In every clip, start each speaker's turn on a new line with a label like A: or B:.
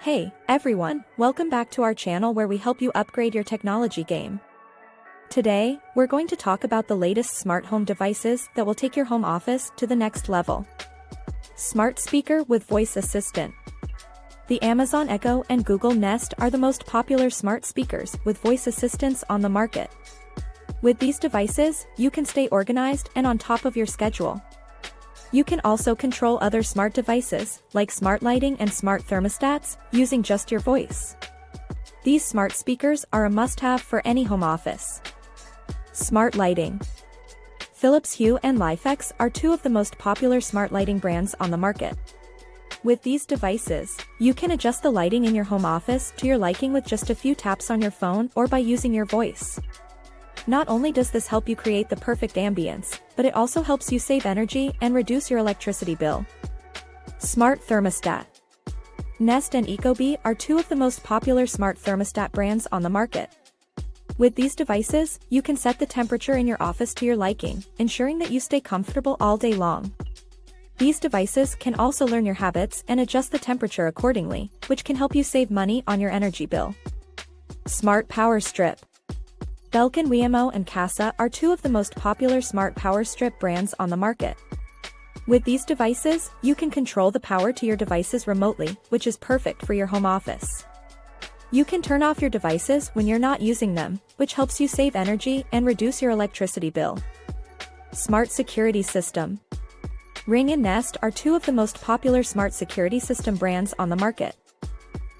A: Hey, everyone, welcome back to our channel where we help you upgrade your technology game. Today, we're going to talk about the latest smart home devices that will take your home office to the next level. Smart speaker with voice assistant. The Amazon Echo and Google Nest are the most popular smart speakers with voice assistants on the market. With these devices, you can stay organized and on top of your schedule. You can also control other smart devices, like smart lighting and smart thermostats, using just your voice. These smart speakers are a must-have for any home office. Smart lighting. Philips Hue and LIFX are two of the most popular smart lighting brands on the market. With these devices, you can adjust the lighting in your home office to your liking with just a few taps on your phone or by using your voice. Not only does this help you create the perfect ambience, but it also helps you save energy and reduce your electricity bill. Smart thermostat. Nest and Ecobee are two of the most popular smart thermostat brands on the market. With these devices, you can set the temperature in your office to your liking, ensuring that you stay comfortable all day long. These devices can also learn your habits and adjust the temperature accordingly, which can help you save money on your energy bill. Smart power strip. Belkin, WeMo and Kasa are two of the most popular smart power strip brands on the market. With these devices, you can control the power to your devices remotely, which is perfect for your home office. You can turn off your devices when you're not using them, which helps you save energy and reduce your electricity bill. Smart security system. Ring and Nest are two of the most popular smart security system brands on the market.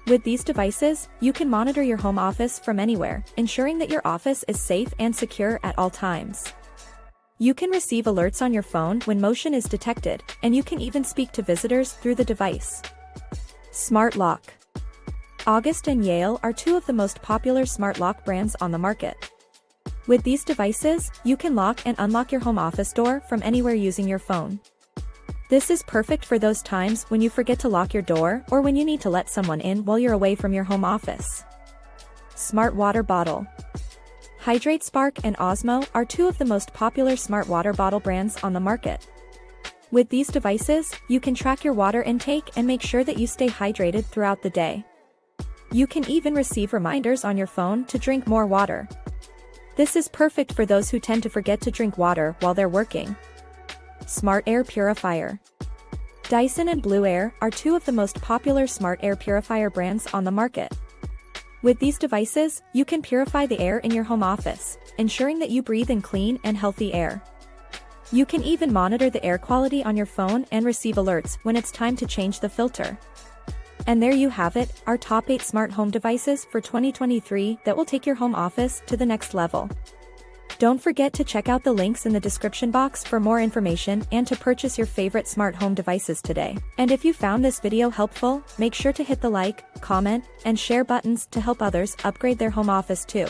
A: With these devices, you can monitor your home office from anywhere, ensuring that your office is safe and secure at all times. You can receive alerts on your phone when motion is detected, and you can even speak to visitors through the device. Smart lock. August and Yale are two of the most popular smart lock brands on the market. With these devices, you can lock and unlock your home office door from anywhere using your phone. This is perfect for those times when you forget to lock your door or when you need to let someone in while you're away from your home office. Smart water bottle. HidrateSpark and Ozmo are two of the most popular smart water bottle brands on the market. With these devices, you can track your water intake and make sure that you stay hydrated throughout the day. You can even receive reminders on your phone to drink more water. This is perfect for those who tend to forget to drink water while they're working. Smart air purifier. Dyson and Blueair are two of the most popular smart air purifier brands on the market. With these devices, you can purify the air in your home office, ensuring that you breathe in clean and healthy air. You can even monitor the air quality on your phone and receive alerts when it's time to change the filter. And there you have it, our top 8 smart home devices for 2023 that will take your home office to the next level. Don't forget to check out the links in the description box for more information and to purchase your favorite smart home devices today. And if you found this video helpful, make sure to hit the like, comment, and share buttons to help others upgrade their home office too.